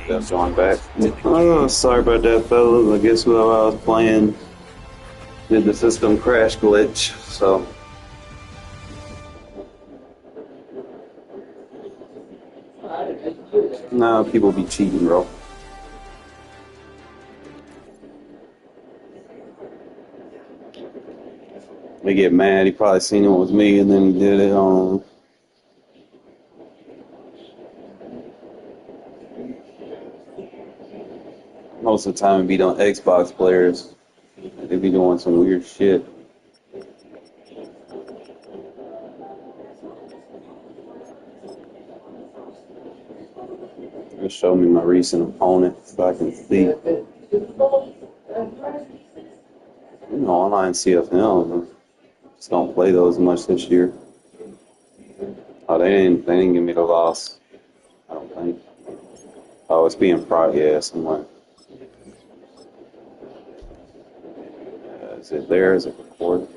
That's going back. Oh, sorry about that, fellas. I guess whoever I was playing did the system crash glitch, so. Nah, people be cheating, bro. They get mad. He probably seen it was me, and then he did it on. Most of the time, it be on Xbox players. They be doing some weird shit. Just show me my recent opponent so I can see. You know, online CFL. Just don't play those much this year. Oh, they didn't give me the loss. I don't think. Oh, it's being yeah, somewhere. Is it there? Is it recorded?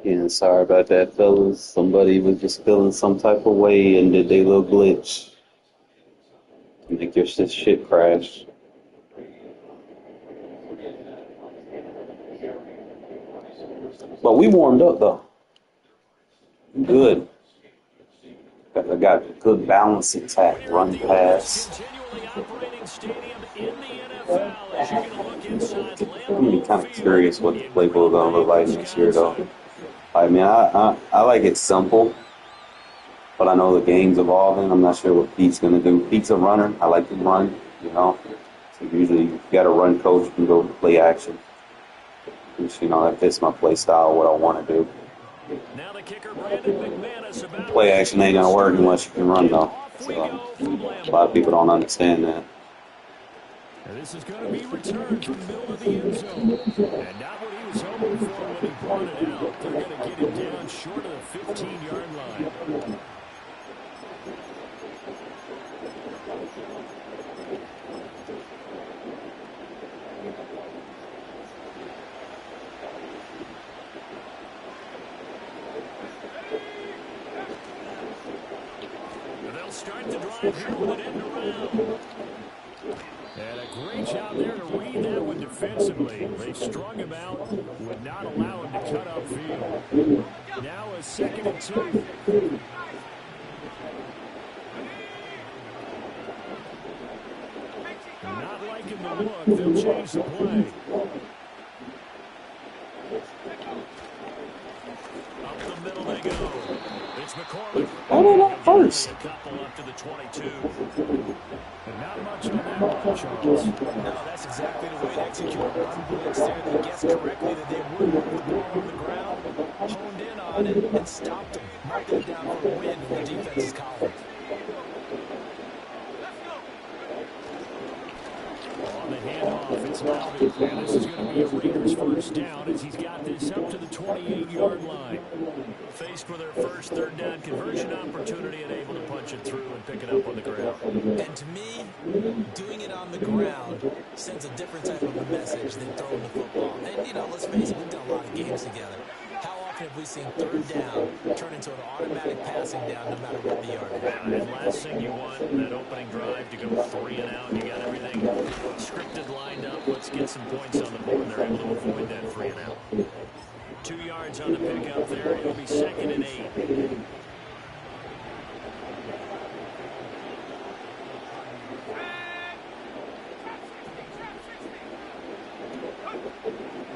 Yeah, sorry about that, fellas. Somebody was just feeling some type of way and did their little glitch to make your shit crash. But we warmed up, though. Good. I got a good balance attack, run pass. I'm gonna be kind of curious what the playbook is gonna look like next year, though. I mean, I like it simple, but I know the game's evolving. I'm not sure what Pete's gonna do. Pete's a runner. I like to run, you know. So usually, you got a run coach, you can go play action. Which, you know, that fits my play style, what I want to do. Now the kicker, play action ain't gonna work unless you can run, though. So a lot of people don't understand that. And this is going to be returned from the middle of the end zone. And not what he was hoping for when he brought it out. They're going to get him down short of the 15-yard line. And they'll start the drive here with an end around. And a great job there to read that one defensively. They strung him out, would not allow him to cut upfield. Now a 2nd and 2. Not liking the look. They'll change the play. Up the middle they go. It's McCormick. I don't know first. A couple up to the 22. And not much on that one, Charles. No, that's exactly the way to execute a run blitz there. They guessed correctly that they would move the ball on the ground, honed in on it, and stopped them, marking it down for a win in the defense's column. On the handoff, it's Loudon. And this is going to be a Raiders first down as he's got this up to the 28-yard line. Faced with their first 3rd down conversion opportunity and able to punch it through and pick it up on the ground. And to me, doing it on the ground sends a different type of a message than throwing the football. And, you know, let's face it, we've done a lot of games together. How often have we seen 3rd down turn into an automatic passing down no matter what the yardage? Yeah, and last thing you want, that opening drive to go 3 and out. You got everything scripted, lined up. Let's get some points on the board. They're able to avoid that 3 and out. 2 yards on the pickup there. It'll be 2nd and 8.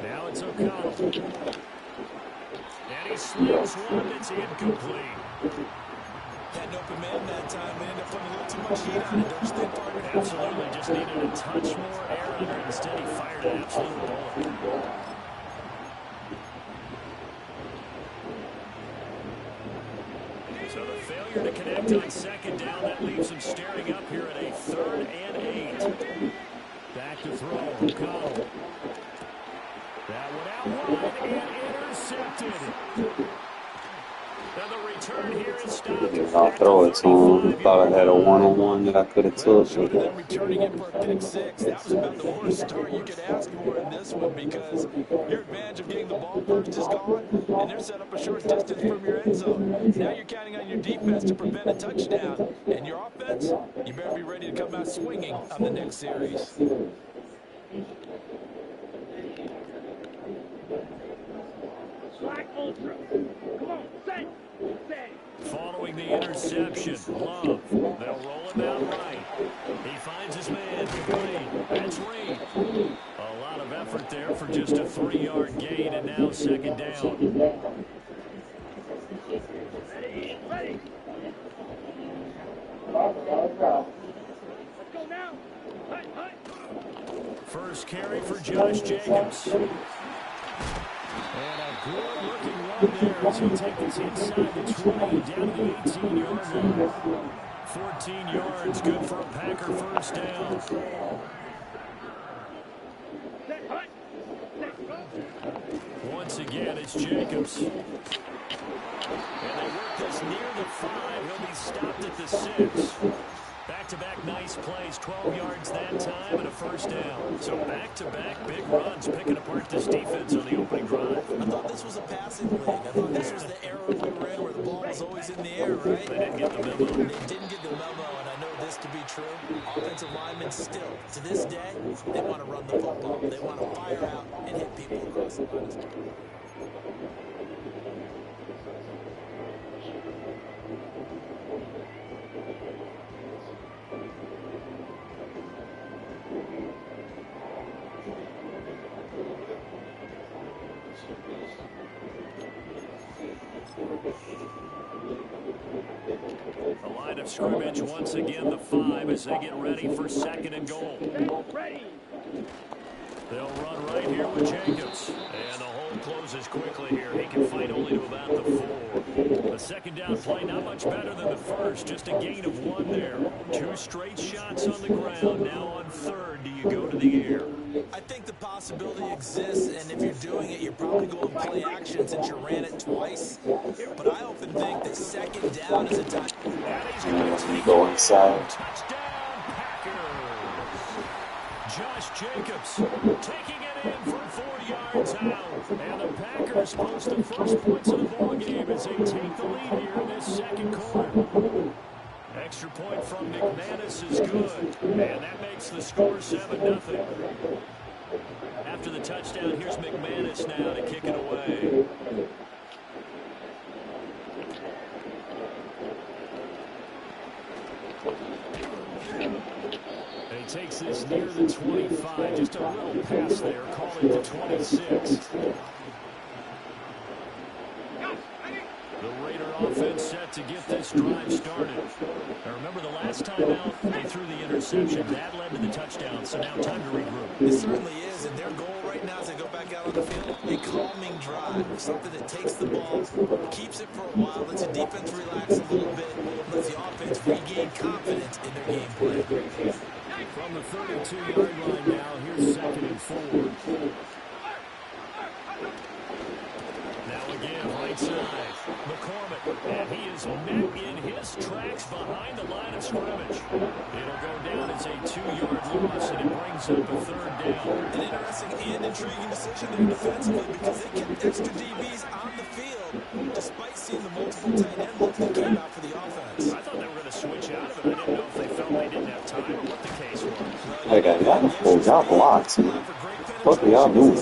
Now it's O'Connell. And he slings one that's incomplete. Had an open man that time, but ended up putting a little too much heat on it. Don't you think, partner? Absolutely. Just needed a touch more air under it. Instead, he fired an absolute bullet. So the failure to connect on 2nd down, that leaves him staring up here at a 3rd and 8. Back to throw, O'Connell. That one out wide and intercepted. And the return here is stopped I'll at throw the it to him. Thought I had a 35-yard line. one-on-one that I could have Well, took. short of them returning it for a pick six, that was about the worst start you could ask for in this one because your advantage of getting the ball first is gone, and they're set up a short distance from your end zone. Now you're counting on your defense to prevent a touchdown, and your offense, you better be ready to come out swinging on the next series. Following the interception, Love. They'll roll him out right. He finds his man, complete. That's Reed. A lot of effort there for just a 3-yard gain, and now second down. First carry for Josh Jacobs. And a good-looking run there as he takes it inside the 20 and down to the 18-yard line. 14 yards, good for a Packer first down. Once again, it's Jacobs. And they work this near the 5. He'll be stopped at the 6. Back-to-back nice plays, 12 yards that time and a first down. So back-to-back big runs, picking apart this defense on the opening drive. I thought this was a passing league. I thought this was the era we were in where the ball was always in the air, right? They didn't get the memo. They didn't get the memo, and I know this to be true. Offensive linemen still, to this day, they want to run the football. They want to fire out and hit people across the line of scrimmage. The line of scrimmage, once again, the 5 as they get ready for second and goal. They'll run right here with Jacobs. And the hole closes quickly here. He can fight only to about the 4. The second down play, not much better than the first. Just a gain of 1 there. 2 straight shots on the ground. Now on third, do you go to the air? I think the possibility exists, and if you're doing it, you're probably going play action since you ran it twice. But I often think that second down is a time. And he's going to take Go inside. touchdown, Packers. Josh Jacobs taking it in from 4 yards out. And the Packers post the first points of the ball game as they take the lead here in this second quarter. Extra point from McManus is good, and that makes the score 7-0. After the touchdown, here's McManus now to kick it away. And he takes this near the 25, just a little pass there, call it the 26. The Raider offense set to get this drive started. Now remember, the last time out, they threw the interception. That led to the touchdown, so now time to regroup. It certainly is, and their goal right now as they go back out on the field, a calming drive, something that takes the ball, keeps it for a while, lets the defense relax a little bit, lets the offense regain confidence in their game plan. From the 32-yard line now, here's second and 4. Now again, right side, McCormick, and he is met in his tracks behind the line of scrimmage. It'll go down as a 2-yard loss, and it brings up a third down. An interesting and intriguing decision there defensively because they kept extra DBs on the field despite seeing the multiple tight end looks that came out for the offense. I thought they were going to switch out of it. I didn't know if they felt they didn't have time or what the case was. Hey, guys, y'all blocks, man. What are y'all doing?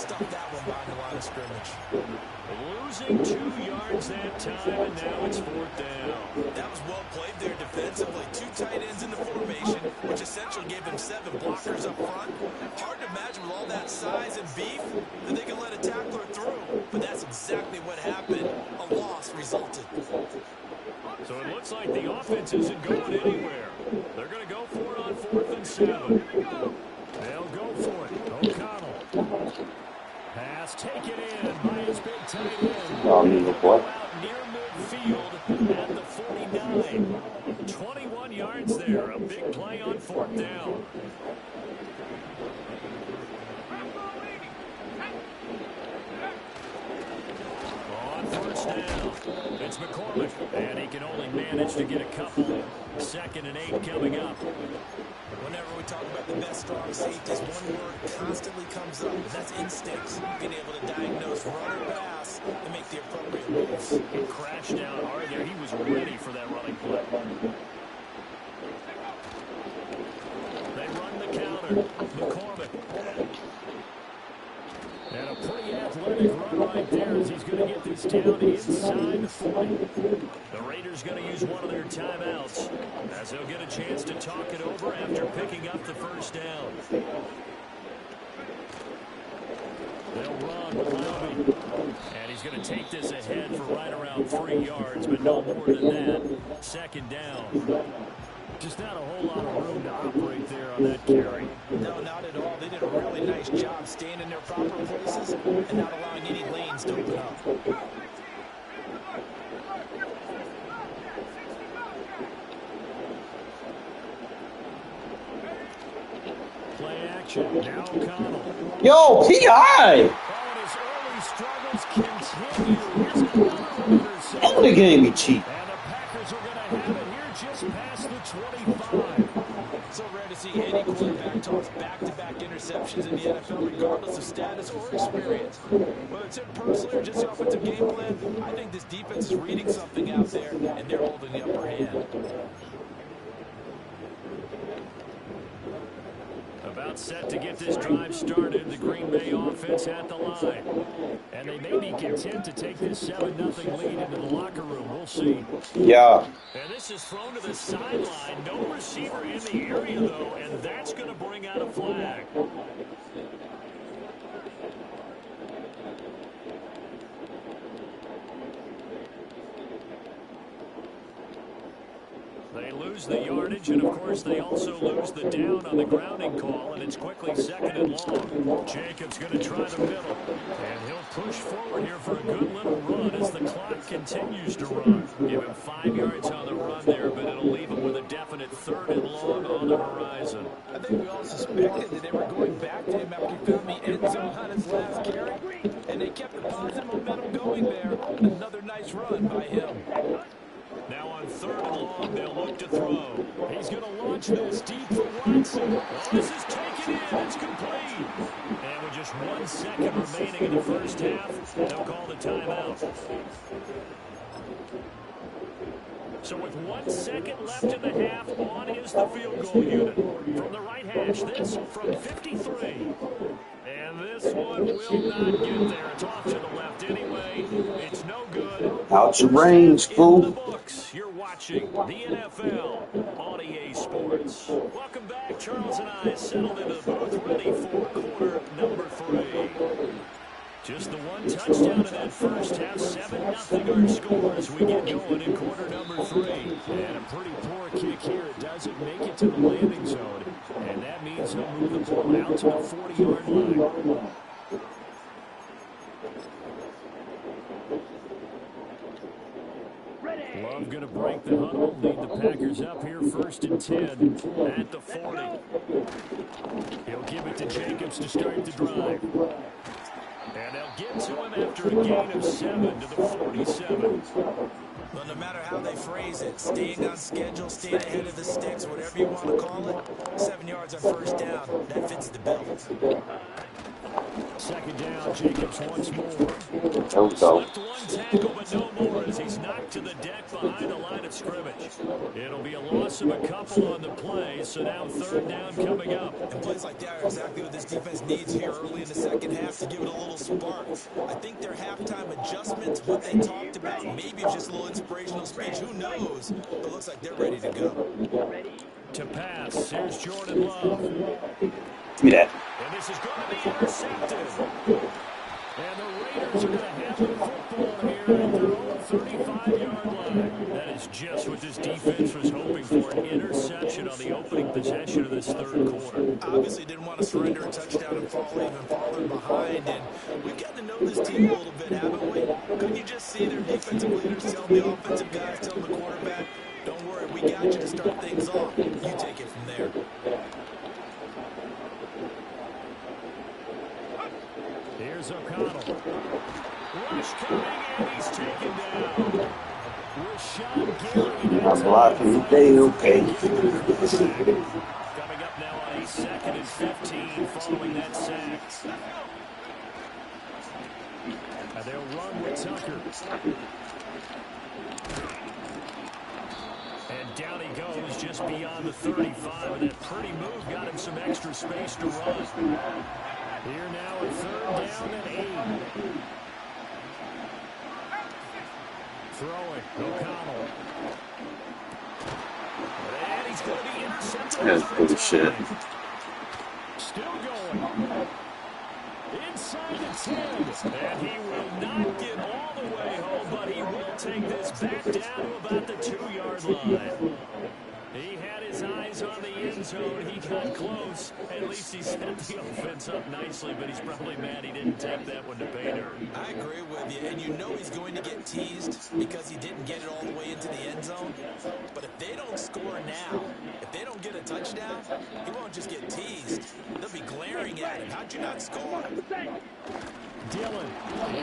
Losing 2 yards that time, and now it's fourth down. That was well played there defensively. 2 tight ends in the formation, which essentially gave them 7 blockers up front. Hard to imagine with all that size and beef that they can let a tackler through. But that's exactly what happened. A loss resulted. So it looks like the offense isn't going anywhere. They're going to go for it on 4th and 7. They'll go for it. O'Connell. Pass taken in by his big tight end. Y'all need a what? Out near midfield at the 49. 21 yards there. A big play on 4th down. On 1st first down. It's McCormick, and he can only manage to get a couple. 2nd and 8 coming up. Whenever we talk about the best strong safeties, one word constantly comes up, and that's instincts. Being able to diagnose run or pass and make the appropriate moves. He crashed down hard there. He was ready for that running play. They run the counter. McCormick. And a pretty athletic run right there as he's going to get this down inside the 40. The Raiders going to use one of their timeouts as they'll get a chance to talk it over after picking up the first down. They'll run with Lowry. And he's going to take this ahead for right around 3 yards, but no more than that. 2nd down. Just not a whole lot of room to operate there on that carry. No, not at all. They did a really nice job staying in their proper places and not allowing any lanes to open up. Play action. Now O'Connell. Yo, P.I. Oh, his early struggles continue. Here's another interception. End the game, you cheat. And the Packers are going to have it here just past the 25. So rare to see any quarterback toss back-to-back interceptions in the NFL, regardless of status or experience. Whether it's him personally or just the offensive game plan, I think this defense is reading something out there, and they're holding the upper hand. About set to get this drive started, the Green Bay offense at the line. And they may be content to take this 7-0 lead into the locker room. We'll see. Yeah. And this is thrown to the sideline. No receiver in the area, though, and that's going to bring out a flag. They lose the yardage, and of course they also lose the down on the grounding call, and it's quickly 2nd and long. Jacobs going to try the middle, and he'll push forward here for a good little run as the clock continues to run. Give him 5 yards on the run there, but it'll leave him with a definite 3rd and long on the horizon. I think we all suspected that they were going back to him after he found the end zone on his last carry, and they kept the positive momentum going there. Another nice run by him. Now on 3rd and long, they'll look to throw. He's going to launch this deep for Watson. Oh, this is taken in. It's complete. And with just 1 second remaining in the first half, they'll call the timeout. So with 1 second left in the half, on is the field goal unit. From the right hash, this from 53. And this one will not get there. It's off to the left anyway. It's no good. Out your range, fool. You're watching the NFL on EA Sports. Welcome back. Charles and I settled into the booth, ready for quarter number 3. Just the one touchdown in that first half, 7-0 our score as we get going in quarter number 3. And a pretty poor kick here. It doesn't make it to the landing zone. And that means he'll move the ball out to the 40-yard line. Love going to break the huddle, lead the Packers up here 1st and 10 at the 40. He'll give it to Jacobs to start the drive. And they'll get to him after a gain of 7 to the 47. Well, no matter how they phrase it, staying on schedule, staying ahead of the sticks, whatever you want to call it, 7 yards on first down, that fits the bill. 2nd down, Jacobs once more. There we go. Slipped one tackle, but no more as he's knocked to the deck behind the line of scrimmage. It'll be a loss of a couple on the play, so now 3rd down coming up. And plays like that are exactly what this defense needs here early in the second half to give it a little spark. I think their halftime adjustments, what they talked about, maybe it's just a little inspirational speech, who knows, but it looks like they're ready to go. To pass, here's Jordan Love. Give me that. And this is going to be intercepted. And the Raiders are going to have the football here at their own 35-yard line. That is just what this defense was hoping for, an interception on the opening possession of this 3rd quarter. Obviously didn't want to surrender a touchdown and fall even farther behind. And we've gotten to know this team a little bit, haven't we? Couldn't you just see their defensive leaders telling the offensive guys, telling the quarterback, don't worry, we got you to start things off. You take it from there. Here's O'Connell. Rush coming, and he's taken down. Rashawn Gary. I'm blocking today, okay. Coming up now on a 2nd and 15 following that sack. And they'll run with Tucker. And down he goes just beyond the 35. And that pretty move got him some extra space to run. Here now at 3rd down and 8. Throwing, O'Connell. And he's going to be intercepted. That's bullshit. Still going. Inside the 10. And he will not get all the way home, but he will take this back down to about the 2-yard line. He had his eyes on the end zone. He got close. At least he set the offense up nicely, but he's probably mad he didn't take that one to pay dirt. I agree with you, and you know he's going to get teased because he didn't get it all the way into the end zone. But if they don't score now, if they don't get a touchdown, he won't just get teased. They'll be glaring at him. How'd you not score? Dillon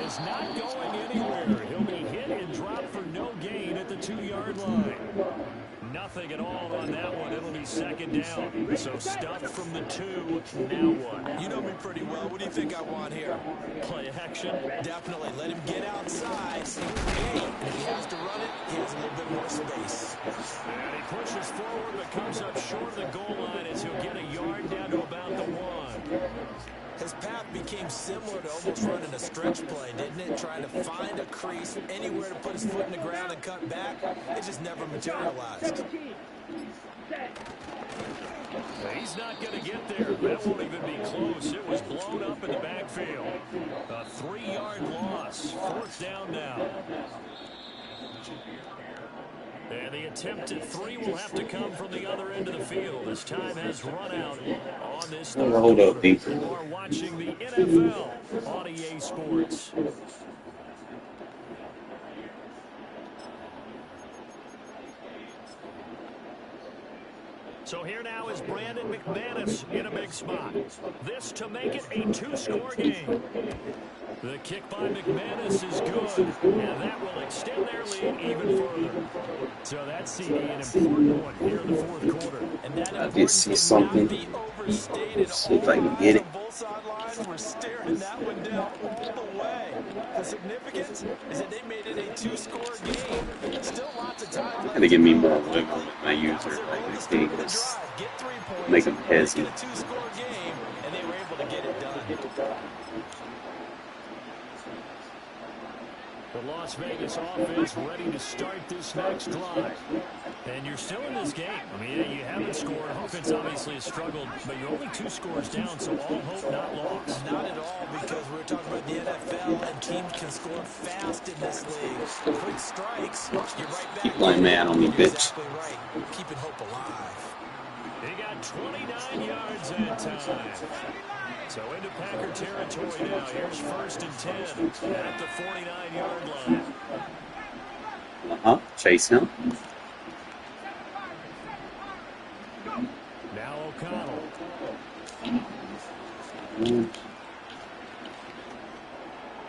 is not going anywhere. He'll be hit and dropped for no gain at the 2-yard line. Nothing at all on that one. It'll be 2nd down. So stuffed from the 2. Now what? You know me pretty well. What do you think I want here? Play action? Definitely. Let him get outside. Hey, and if he has to run it, he has a little bit more space. And he pushes forward but comes up short of the goal line as he'll get a yard down to about the 1. His path became similar to almost running a stretch play, didn't it? Trying to find a crease, anywhere to put his foot in the ground and cut back. It just never materialized. He's not going to get there. That won't even be close. It was blown up in the backfield. A 3-yard loss. 4th down now. And the attempt at 3 will have to come from the other end of the field. As time has run out on this third Hold up, quarter. You are watching the NFL on EA Sports. So here now is Brandon McManus in a big spot. This to make it a 2-score game. The kick by McManus is good, and that will extend their lead even further. So that's CD, an important one here in the 4th quarter. And that I did see something. Let's see if I can get it. We're staring that one down all the way. The significance is that they made it a 2-score game. Still lots of time left. Gotta give me more wiggle with my user. Like I think it's make them hesitate. A 2-score game, and they were able to get it done. The Las Vegas offense ready to start this next drive. And you're still in this game. I mean, you haven't scored. Offense obviously has struggled, but you're only 2 scores down, so all hope not lost. Not at all, because we're talking about the NFL, and teams can score fast in this league. Quick strikes, you're right back. Keep playing man on me, bitch. Exactly right. Keeping hope alive. He got 29 yards that time. So into Packer territory now. Here's 1st and 10 at the 49-yard line. Chase him. Now O'Connell.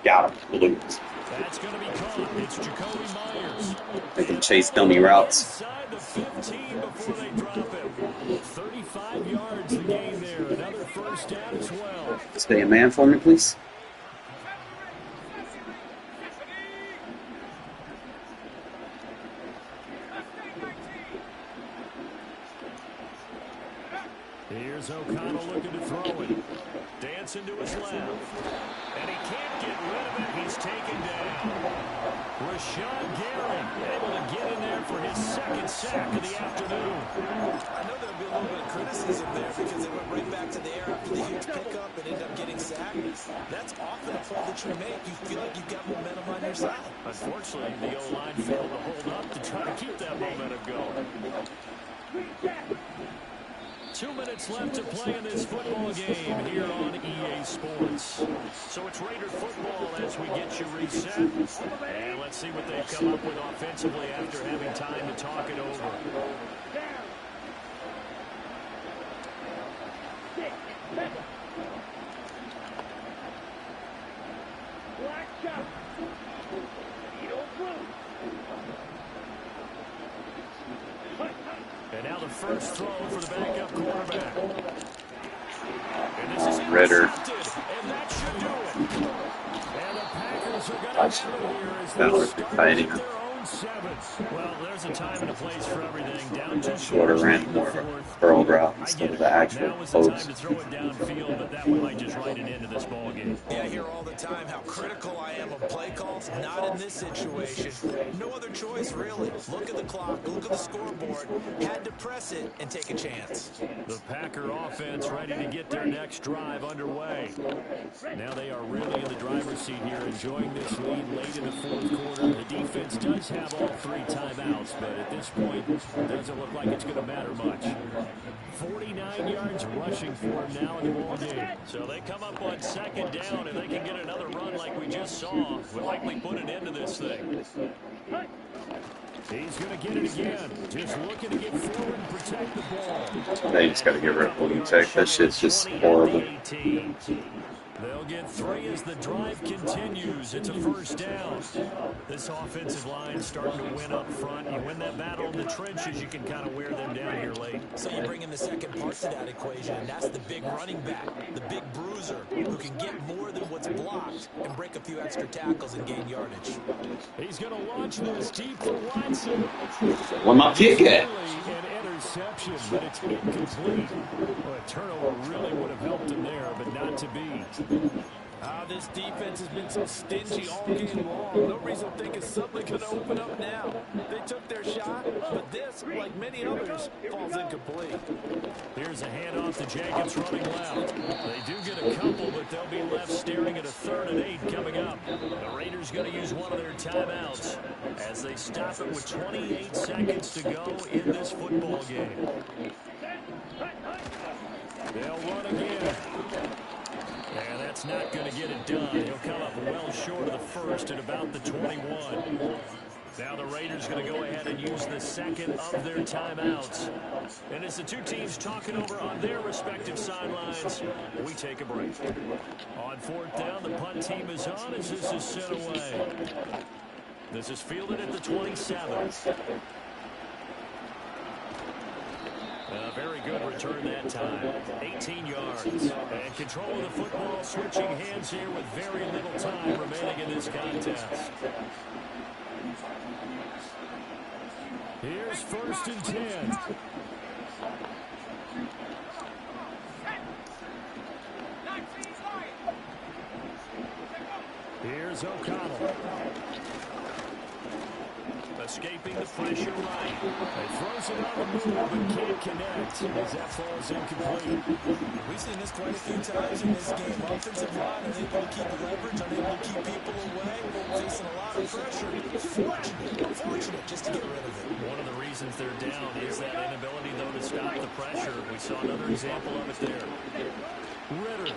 Got him. Blues. That's going to be caught. It's Jacoby Myers. They can chase dummy routes. Inside the 15 before they drop him. 35 yards the game there. Another 1st down as well. Stay a man for me, please. Here's O'Connell looking to throw it. Dancing to his left. And he can't get rid of it. He's taken down. Rashawn Gary able to get in there for his 2nd sack of the afternoon. I know there'll be a little bit of criticism there because they went right back to the air after the huge pickup and ended up getting sacked. That's often a play that you make. You feel like you've got momentum on your side. Unfortunately, the O-line failed to hold up to try to keep that momentum going. 2 minutes left to play in this football game here on EA Sports. So it's Raider football as we get you reset. And let's see what they come up with offensively after having time to talk it over. first throw for the backup quarterback. And this is Ritter. intercepted, and that should do it. And the Packers are going to That's have it here as kind they of start exciting. with their own 7. Well, there's a time and a place for everything. Down 2 Would have scores late ran in the more of a fourth. curl route I instead get of it. the actual Now is the time post. to throw it downfield, but that one might just write an end to this ball game. Yeah, I hear all the time how critical I am of play calls. Not in this situation. No other choice, really. Look at the clock. Look at the scoreboard. Had to press it and take a chance. The Packer offense ready to get their next drive underway. Now they are really in the driver's seat here, enjoying this lead late in the fourth quarter. The defense does have all 3 timeouts, but at this point, it doesn't look like it's going to matter much. 49 yards rushing for him now in the ball game. So they come up on 2nd down, and they can get another run like we just saw. Would likely put an end to this thing. He's going to get it again. Just looking to get forward and protect the ball. They just got to get rid of blue tech. That shit's just horrible. They'll get 3 as the drive continues. It's a first down. This offensive line starting to win up front. You win that battle in the trenches, you can kind of wear them down here late. So you bring in the second part to that equation, and that's the big running back, the big bruiser, who can get more than what's blocked and break a few extra tackles and gain yardage. He's going to launch this deep for Watson. Where my kick at? An interception, but it's incomplete. Well, a turnover really would have helped him there, but not to be. This defense has been so stingy all game long. No reason to think it's suddenly going to open up now. They took their shot, but this, like many others, falls incomplete. Here's a handoff to Jacobs running left. They do get a couple, but they'll be left staring at a 3rd and 8 coming up. The Raiders going to use one of their timeouts as they stop it with 28 seconds to go in this football game. They'll run again. And that's not going to get it done. He'll come up well short of the first at about the 21. Now the Raiders going to go ahead and use the 2nd of their timeouts. And as the 2 teams talking over on their respective sidelines, we take a break. On 4th down, the punt team is on as this is sent away. This is fielded at the 27. A very good return that time. 18 yards. And control of the football, switching hands here with very little time remaining in this contest. Here's 1st and 10. Here's O'Connell. Escaping the pressure right. He throws it on the move, but can't connect as that falls incomplete. We've seen this quite a few times in this game. Offensive line unable to keep leverage, unable to keep people away, facing a lot of pressure. Fortunate just to get rid of it. One of the reasons they're down is that inability, though, to stop the pressure. We saw another example of it there. Ritter.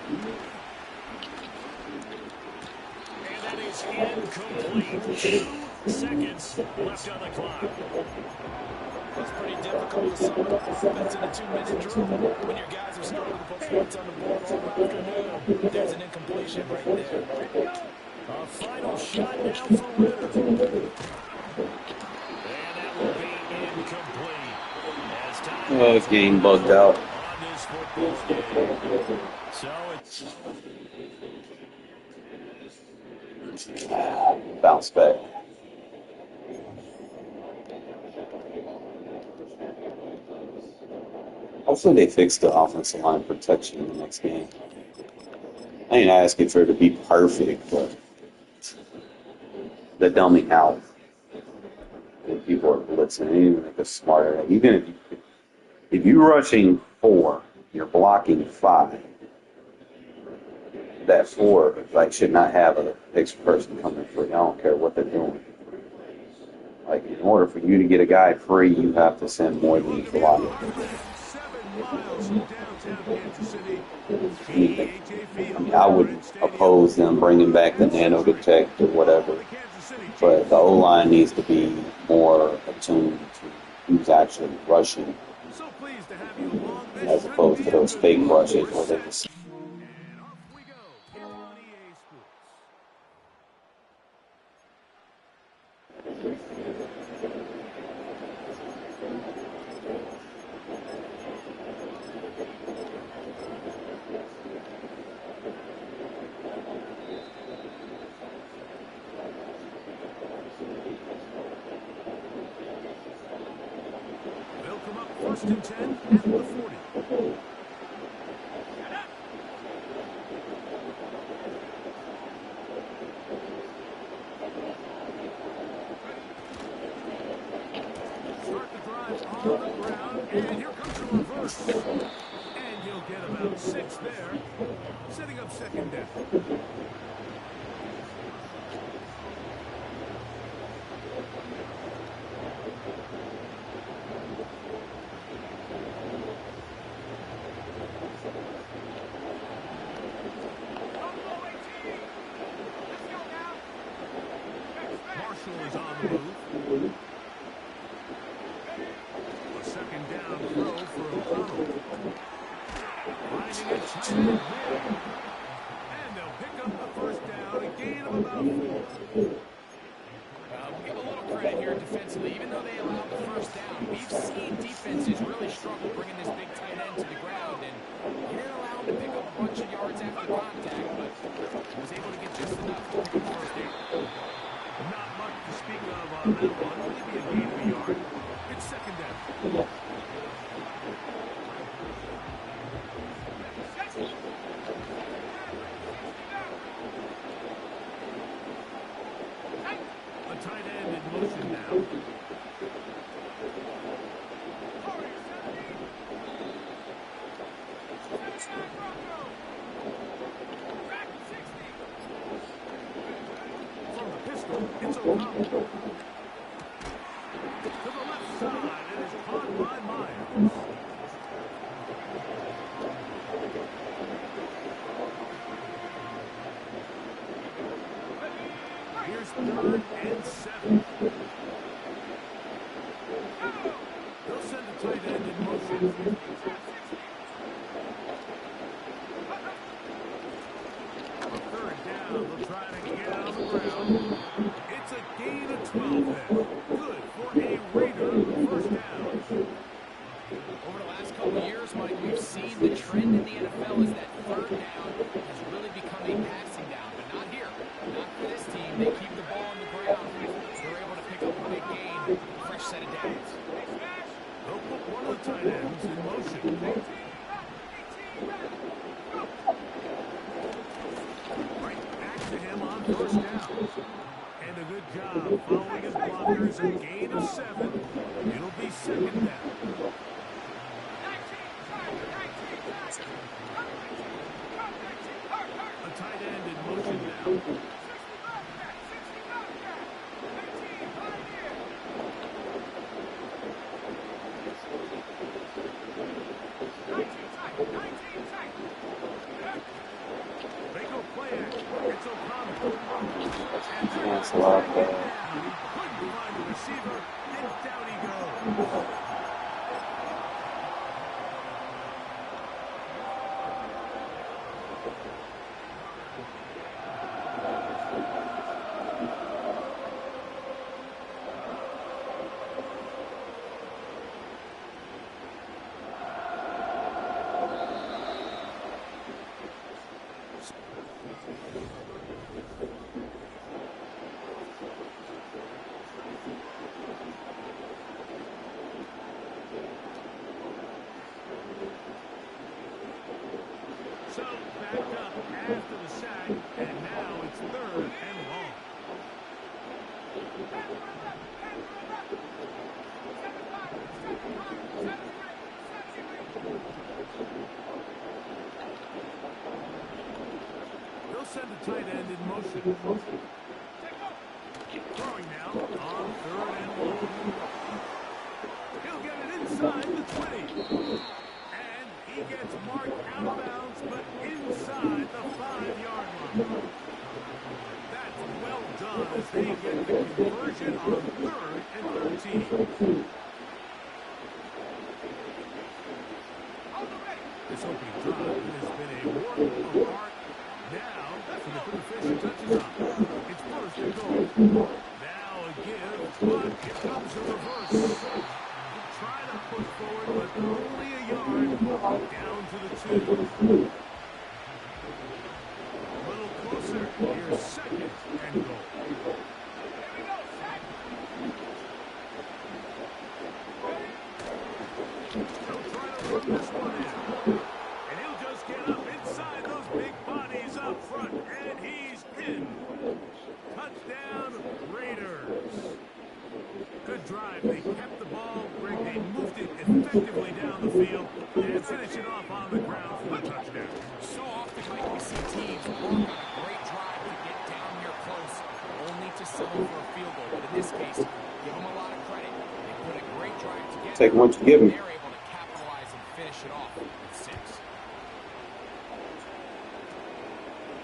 And that is incomplete. 2 seconds left on the clock. It's pretty difficult to sum up offense in a 2-minute drill when your guys have struggled to put points on the board all afternoon. There's an incompletion right there. A final shot now for Ritter. And that will be incomplete. As time Oh, game bugged out. on this football game. So it's Bounce back. Hopefully they fix the offensive line protection in the next game. I ain't asking for it to be perfect, but the dummy out. When people are blitzing, they need to make a smarter. Even if you're rushing 4, you're blocking 5. That 4 should not have an extra person coming free. I don't care what they're doing. Like, in order for you to get a guy free, you have to send more than you block. 7 miles from downtown Kansas City. I would oppose them bringing back the nanodetect or whatever, but the O-line needs to be more attuned to who's actually rushing So pleased to have you along this as opposed to those fake rushes where they just And off we go here on EA Sports. First and 10 at the 40. Start the drive on the ground, and here comes the reverse. And he'll get about 6 there, setting up second down. Marshall is on the move. A second down throw for O'Connell. Finding a tight end mid. And they'll pick up the first down, a gain of about 4. We'll give a little credit here defensively. Even though they allowed the first down, we've seen defenses really struggle bringing this big tight end to the ground, and he didn't allow him to pick up a bunch of yards after contact, but was able to get just enough to pick up the first down. Not much to speak of on that one. Maybe a gain of a yard. It's second down. A tight end in motion now. From the pistol, it's O'Connell. To the left side, it is caught by Myers. Here's 3rd and 7. They'll send the tight end in motion. A 3rd down, they'll try to get it on the ground. It's a gain of 12 there. Good for a Raider first down. Over the last couple of years, Mike, we've seen the trend in the NFL is that 3rd down has really become a passing down, but not here. Not for this team. They keep the ball on the ground. They're able to pick up a big gain, fresh set of downs. They'll put one of the tight ends in motion. Right back to him on first down. And a good job following his blockers. A gain of 7. It'll be second down. A tight end in motion now. They go play it. It's O'Connell. That's a lot better. He couldn't find the receiver, and down he goes. So backed up after the sack, and now it's 3rd and long. They'll send a tight end in motion. Throwing now on 3rd and long. He'll get it inside the 20. And he gets marked out of bounds, but inside the 5-yard line. That's well done as they get the conversion on 3rd and 13. This opening drive has been a work of art. Now, that's when they put the finishing touches on. It's 1st and goal. Now a give, but here comes a reverse. Try to push forward, but only a yard down to the 2. A little closer. Here's 2nd and goal. in. Touchdown, Raiders. Good drive. They kept the ball. Greg, they moved it effectively down the field and finish it off on the ground for the touchdown. So often, Mike, we see teams work on a great drive to get down here close, only to settle for a field goal. But in this case, give them a lot of credit. They put a great drive together. Take what you give them. They're able to capitalize and finish it off with 6.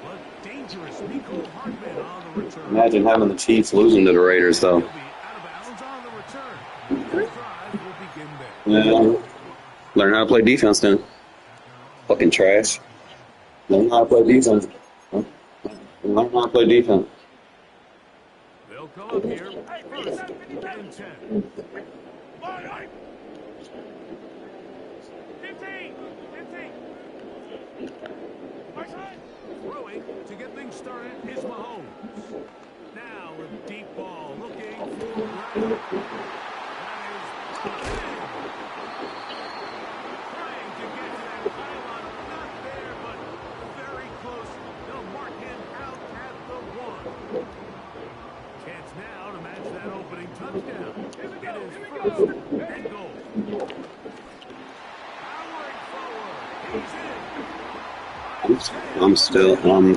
But dangerous. Nico Hartman on the return. Imagine having the Chiefs losing to the Raiders, though. He'll be out of bounds on the return. This drive will begin there. Yeah. Learn how to play defense then. Fucking trash. Learn how to play defense. Learn how to play defense. They'll come up here. First and 10. 15. Throwing to get things started is Mahomes. Now with deep ball looking for Brown. That is trying to get to that pylon. Not there, but very close. They'll mark him out at the 1. Chance now to match that opening touchdown. It is first and goal. Powering forward. He's in. I'm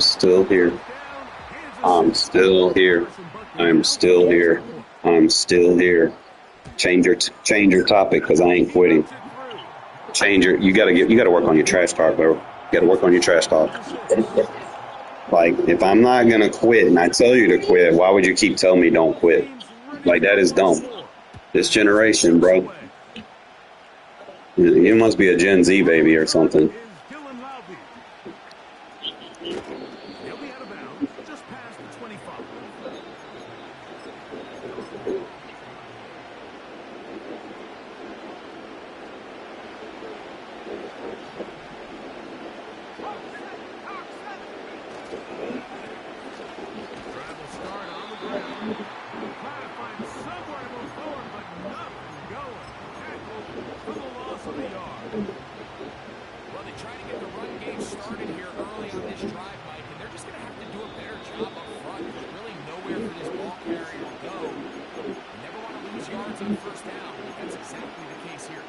still here. I'm still here. I'm still here. I'm still here. Change your topic, because I ain't quitting. You gotta work on your trash talk, bro. You gotta work on your trash talk. Like, if I'm not gonna quit and I tell you to quit, why would you keep telling me don't quit? Like, that is dumb. This generation, bro. You must be a Gen Z baby or something. He'll be out of bounds just past the 25. Travel start on the ground. Trying to find somewhere to move forward, but nothing going. Tackle for the loss of the yard. Well, they try to get the run game started here early on this drive, Mike, and they're just going to have to do a better job up front. There's really nowhere for this ball carrier to go. You never want to lose yards on first down. That's exactly the case here.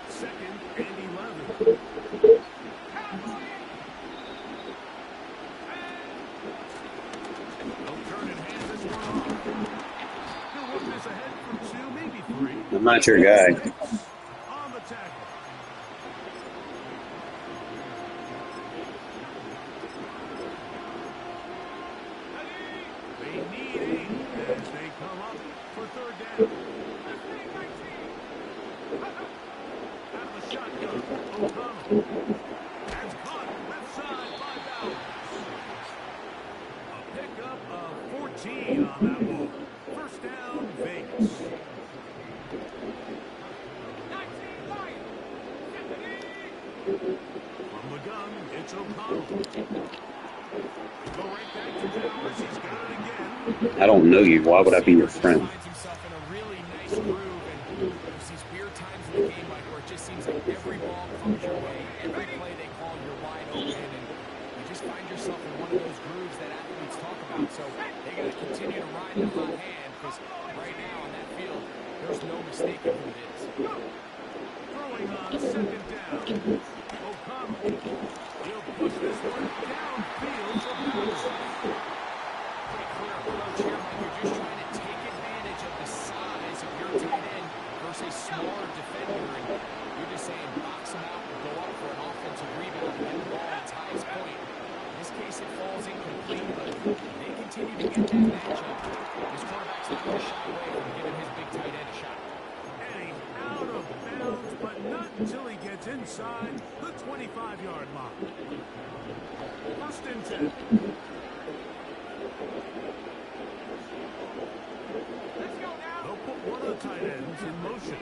Second and 11. They'll turn and hand this one off. They'll work this ahead for 2, maybe 3. I'm not your guy. On the tackle. They need 8 as they come up for third down. Out of the shotgun, O'Connell. That's caught left side by Bowers. A pickup of 14 on that ball. First down, Vegas. From the gun, it's O'Connell. Go right back to Bowers. He's got it again. I don't know you. Why would I be your friend? Finds himself in a really nice groove, and there's these weird times in the game, Mike, where it just seems like every ball comes your way, every play they call, you're wide open, and you just find yourself in one of those grooves that athletes talk about. So they got to continue to ride the hot hand, because right now on that field, there's no mistaking who it is. Throwing on second down. O'Connell. He'll push this one downfield for Bowers. Pretty clear approach here, Mike. You're just trying to take advantage of the size of your tight end versus a smaller defender, and you're just saying box him out and go up for an offensive rebound and get the ball at its highest point. In this case, it falls incomplete, but they continue to get that matchup. This quarterback's not going to shy away from giving his big tight end a shot. And he's out of bounds, but not until he gets inside the 25-yard line. First and 10. They'll put one of the tight ends in motion.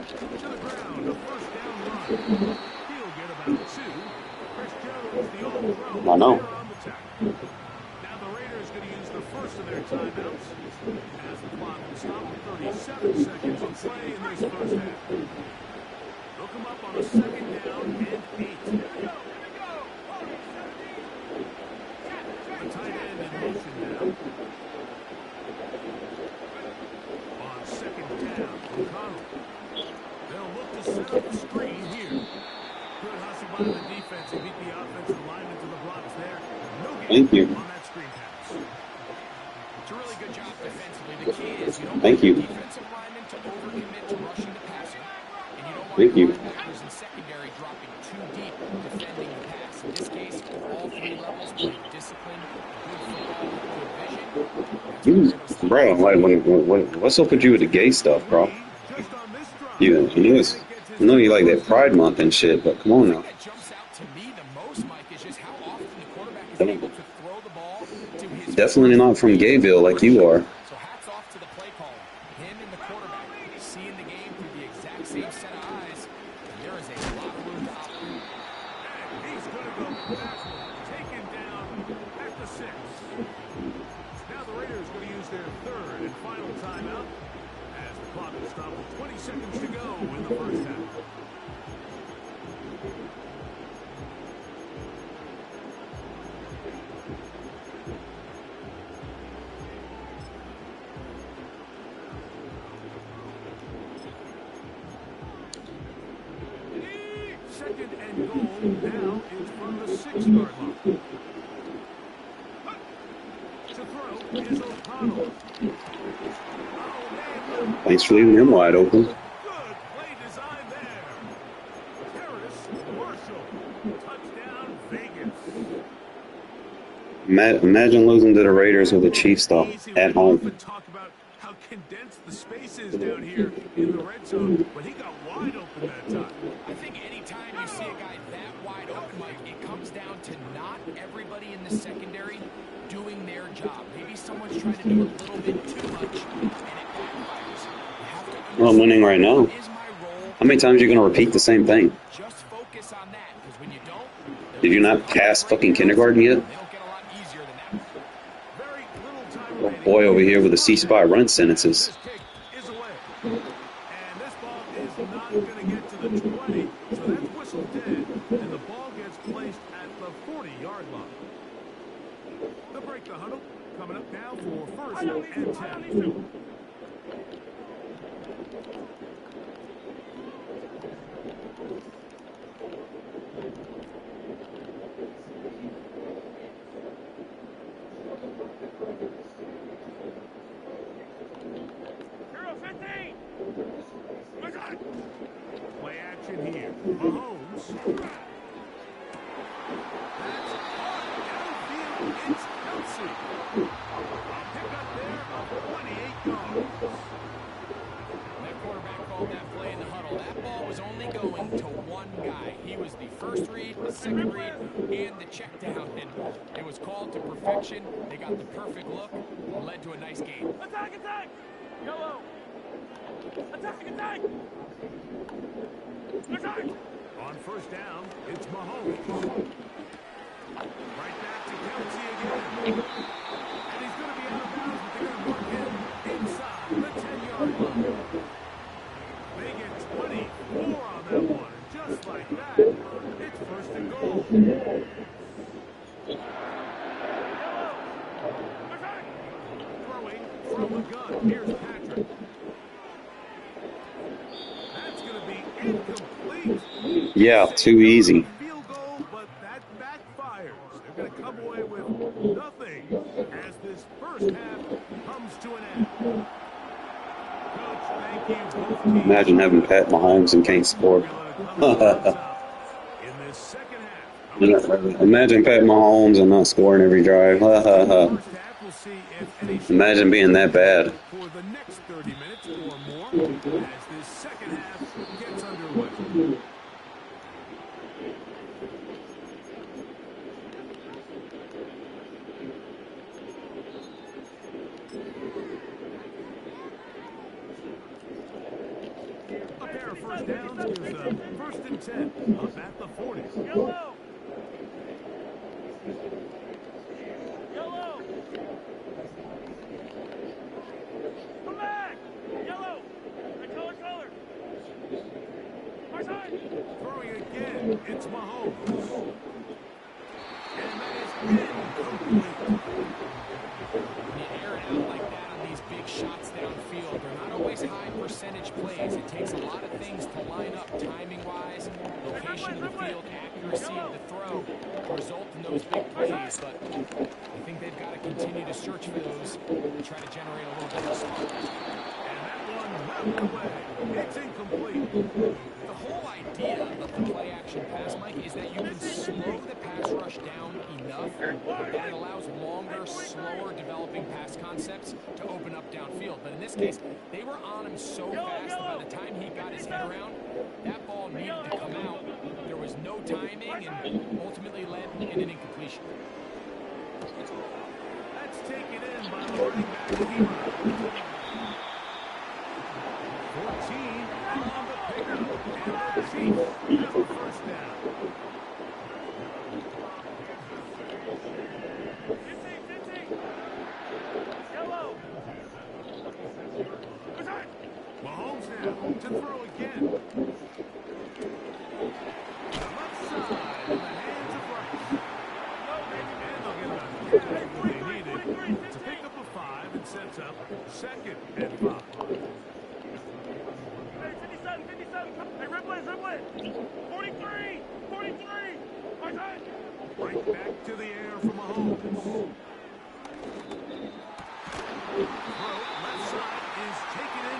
To the ground, a first down run. He'll get about 2. Chris Jones, the all-pro, I know. there on the tackle. Now the Raiders going to use the first of their timeouts as the clock will stop with 37 seconds of play in this first half. They'll come up on a 2nd down and 8. The tight end in motion now. On 2nd down, O'Connell. They'll look to set up a screen here. Good hustle by the defense. They beat the offensive lineman to the blocks there. No Thank gain you. on that screen pass. It's a really good job defensively. The key is you don't Thank want you. the defensive lineman to overcommit to rushing the passer, and you don't want Thank your you. linebackers and secondary dropping too deep defending the pass. In this case, all 3 levels played discipline, good football, good vision. That's what You, they're able to stop. bro, like, what's up with you with the gay stuff, bro? Reed just on this drive. I know you like that Pride Month and shit, but come on The now. thing that jumps out to me the most, Mike, is just how often the quarterback is able to throw the ball to his Definitely not from Gayville like you are. So hats off to the play caller. Him and the quarterback seeing the game through the exact same set of eyes. And there is a lot of room to operate. And he's going to go backward. Taken down at the 6. Now the Raiders going to use their 3rd and final timeout as the clock will stop with 20 seconds to go in the first half. Second and goal now is from the 6-yard line. To throw is O'Connell. Thanks for leaving him wide open. Good play design there. Terrace Marshall. Touchdown Vegas. Imagine losing to the Raiders with the Chiefs though at We home. often talk about how condensed the space is down here in the red zone, but he got wide open that time. I think anytime you see a guy that wide open, Mike, it comes down to not everybody in the secondary doing their job. Maybe someone's trying to do a little bit too much, and it backfires. You have to understand, Well, I'm winning right now. what is my role? How many times are you going to repeat the same thing? Just focus on that, because when you don't, Did you not pass fucking kindergarten yet? they don't get a lot easier than that. Very little time Little remaining. boy over here with the C-spot run sentences. This kick is away. And this ball is not going to get to the 20, so that's whistled dead, and the ball gets placed at the 40-yard line. They'll break the huddle. Coming up now for 1st and 10. Play action here. Mahomes. That's downfield. It's Kelsey. A pickup there of 28 yards. That quarterback called that play in the huddle. That ball was only going to one guy. He was the first read, the second read, and the check down. And it was called to perfection. They got the perfect look and led to a nice game. Attack, attack! Yellow! Attack, attack! Attack! On 1st down, it's Mahomes. Right back to Kelsey again. And he's going to be out of bounds, but they're going to mark him inside the 10-yard line. They get 24 on that one. And just like that, it's 1st and goal. Throwing from the gun. Here's Patrick. That's going to be incomplete. Yeah, too easy. Field goal, but that backfires. They're going to come away with nothing as this first half comes to an end. Coach, thank you. Both teams. Imagine having Pat Mahomes and can't score. In this second half. Imagine Pat Mahomes and not scoring every drive. First half, we'll see if any Imagine being that bad. for the next 30 minutes or more as this second half gets underway. A pair of first downs is 1st and 10 up at the 40. Yellow! Yellow! Come back! Yellow! The color! Throwing again, it's Mahomes. And that is incomplete. When you air it out like that on these big shots downfield, they're not always high percentage plays. It takes a lot of things to line up timing-wise, location of the field, accuracy of the throw, result in those big plays. But I think they've got to continue to search for those and try to generate a little bit of a spark. And that one whipped away. It's incomplete. The whole idea of the play-action pass, Mike, is that you can slow the pass rush down enough that it allows longer, slower developing pass concepts to open up downfield. But in this case, they were on him so fast that by the time he got his head around, that ball needed to come out. There was no timing and ultimately led in an incompletion. That's taken in by the running back, Hero. 14 on the pickup. And the Chiefs have a first down. Mahomes now to throw again. Left side in the hands of Rice. And they'll get about everything they needed to pick up a 5 and sets up 2nd and 5. Hey, 57. Hey, red blitz. 43. Right back to the air for Mahomes. Throw left side is taken in.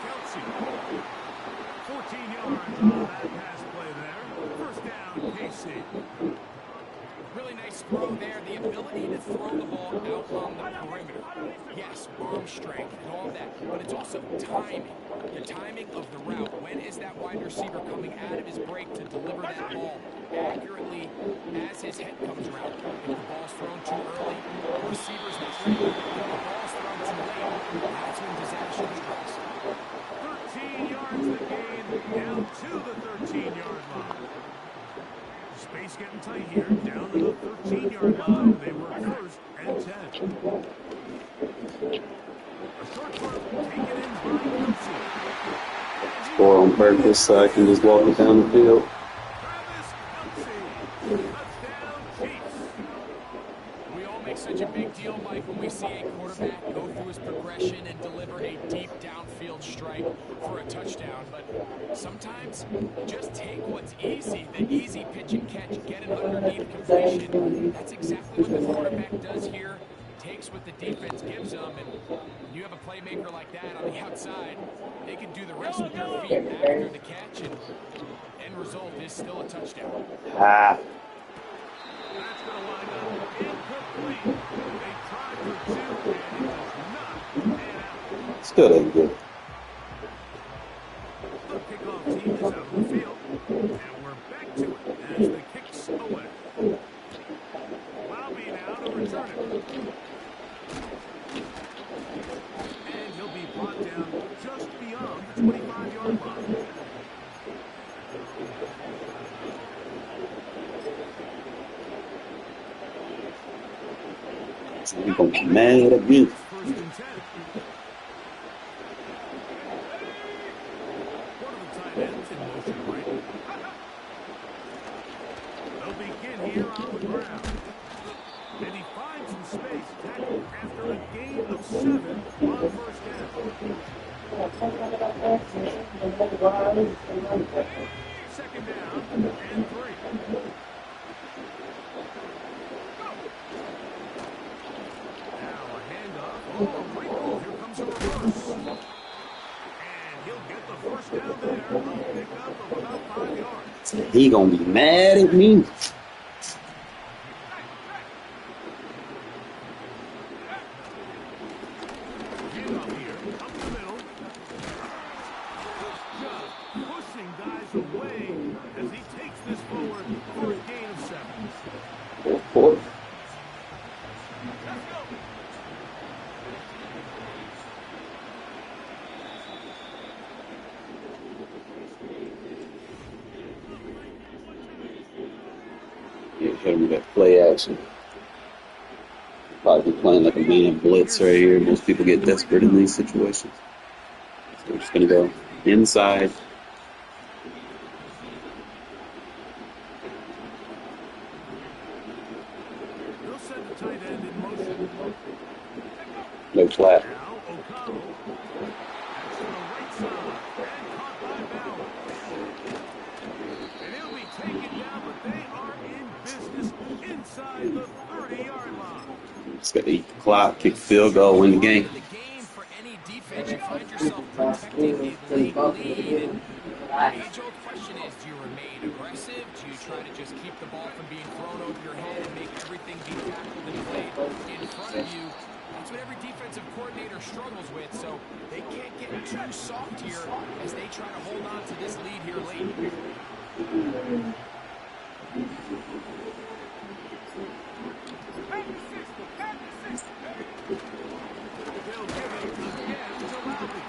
Kelsey. 14 yards on that pass play there. First down, KC. Really nice throw there. The ability to throw the ball out on the perimeter. Yes, arm strength and all that, but it's also timing. The timing of the route. When is that wide receiver coming out of his break to deliver that ball accurately as his head comes around? If the ball's thrown too early, the receiver's not ready. If the ball's thrown too late, that's when disaster strikes. 13 yards the gain, down to the 13-yard line. Space getting tight here, down to the 13-yard line. They were 1st and 10. A short throw taken in by Kelsey. Score on purpose so I can just walk it down the field. Travis Kelsey, touchdown Chiefs. We all make such a big deal, Mike, when we see a quarterback go through his progression and deliver a deep downfield strike for a touchdown. But sometimes just take what's easy, the easy pitch and catch, get an underneath completion. That's exactly what the quarterback does here. Takes what the defense gives them, and when you have a playmaker like that on the outside, they can do the rest with their feet after the catch, and end result is still a touchdown. Ah. That's going to wind up incomplete. They tried for 2, and it does not pan out. Still ain't good. The kickoff team is out of the field, and we're back to it as the kick's away. Lobby now to return it. And he'll be brought down just beyond the 25-yard line. You're gonna be mad at me. 1st and 10. One of the tight ends in motion right. They'll begin here on the ground. And he finds some space, tackled after a gain of 7 on 1st down. 2nd down and 3. Now a handoff. Oh, wrinkle. Here comes a reverse. And he'll get the 1st down there. A pickup of about 5 yards. He gonna be mad at me. Handoff here, up the middle. Just pushing guys away as he takes this forward for a gain of 7. Fourth. Hit him with that play action. Probably be playing like a man blitz right here. Most people get desperate in these situations. So we're just going to go inside. They'll send the tight end in motion. No flat. Now O'Connell. That's to the right side. And caught by Bauer. And he'll be taken down, but they are in business inside the 30-yard line. Just got to eat the clock, kick field goal, win the game. The game for any defense, you find yourself protecting a late lead. And the age-old question is, do you remain aggressive? Do you try to just keep the ball from being thrown over your head and make everything be tackled and played in front of you? That's what every defensive coordinator struggles with, so they can't get too soft here as they try to hold on to this lead here late.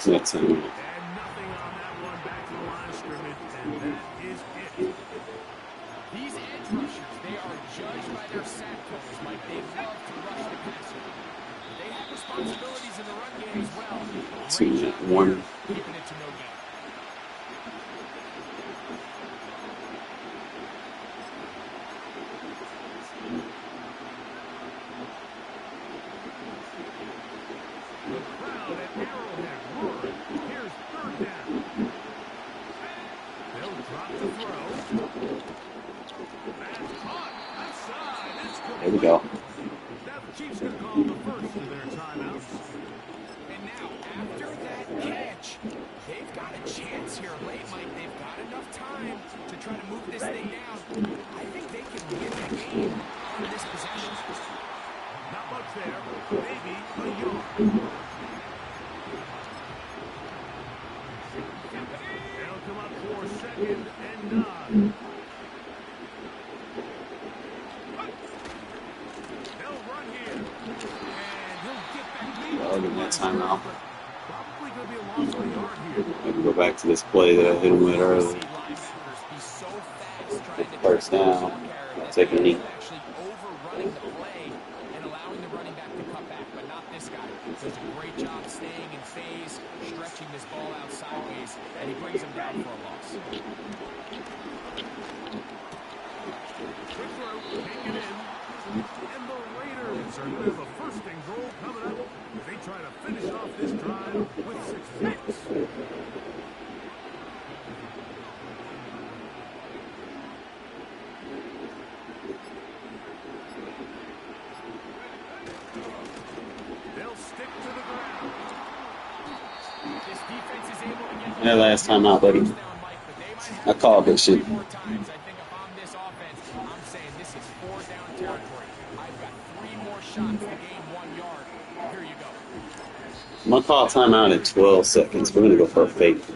That's And nothing on that one back to the line of scrimmage, and that is it. These edge rushers, they are judged by their sack totals. Mike, they love to rush the passer. They have responsibilities in the run game as well. Great job one. here, keeping it to no gain. The crowd at Arrowhead roaring. Here's third down. They'll drop the throw. That's caught. Outside. It's complete. There we go. Now the Chiefs going to call the first of their timeouts. And now, after that catch, they've got a chance here late, Mike. They've got enough time to try to move this thing down. I think they can win the game on this possession. Not much there. Maybe a yard. They'll come up for second and 9. They'll run here. And he'll get back. I'll give him that timeout. Probably going to be a loss of a yard here. I can go back to this play that I hit him with earlier. First down. I'll take a knee. Actually overrunning the play and allowing the running back to cut back, but not this guy. Does a great job staying in phase, stretching this ball out sideways, and he brings him down for a loss. Quick throw, take it in. And the Raiders are going to have a first and goal coming up as they try to finish off this drive with 6 points. They'll stick to the ground. This defense is able to get That last time out, buddy. down, Mike, but they might have I called that shit. 3 more times. I think if I'm this offense, I'm saying this is 4 down territory. I've got 3 more shots to gain 1 yard. Here you go. I'm going to call timeout at 12 seconds. We're going to go for a fake. See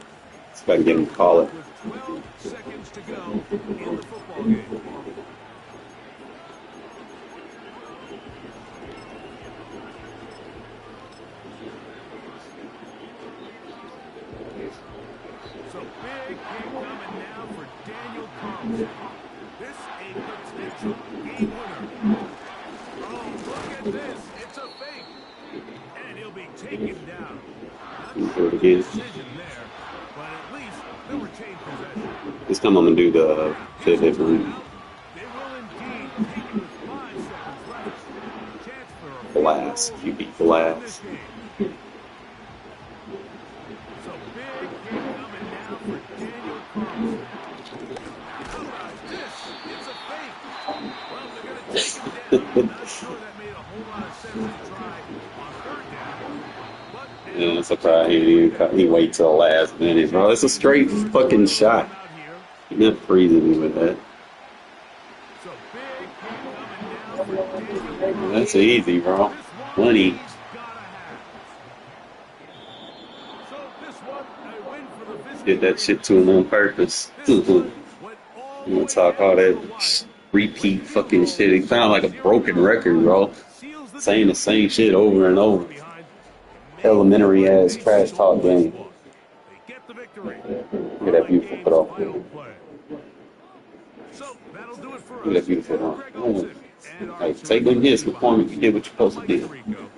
if I can get him to call it. With 12 seconds to go in the football game. So big kick coming now for Daniel Carlson. This a potential game winner. Oh, look at this. It's a fake. And he'll be taken down. Not sure of the decision there, but at least they'll retain possession. This time I'm going to do the pivot route. They will indeed take it with 5 seconds left. Chance for a Blast. field goal QB blast. in this game. So big kick coming now for Daniel Carlson. How about this? It's a fake. Well, they're going to take it down. Not sure that made a whole lot of sense to try on third down. But Yeah, it's a cry. He waits till the last minute, bro. It's a straight fucking shot. out here. You're not freezing me with that. So big kick coming down for Daniel Carlson. That's easy, bro. Money. Did that shit to him on purpose. You want to talk all that repeat fucking shit? It sounds like a broken record, bro. Saying the same shit over and over. Elementary ass trash talk game. Look at that beautiful throw. So that'll do it for Look at that us, beautiful Greg run. Olson. And our Hey, take them hits, McCormick. You did what you're supposed to do. Rico.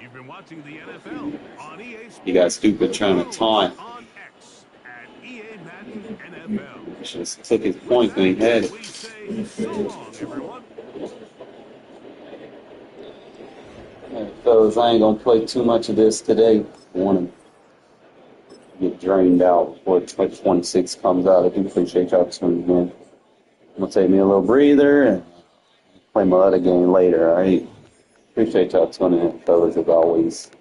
You've been watching the NFL on EA Sports. You got stupid trying to Follow us taunt. on X at EA Madden NFL. He should have took his With point when he had that, it. we say so long, everyone. Hey, fellas, I ain't gonna play too much of this today. I want to get drained out before 26 comes out. I do appreciate y'all tuning in. I'm gonna take me a little breather and play my other game later. All right. Appreciate y'all tuning in, fellas, as always.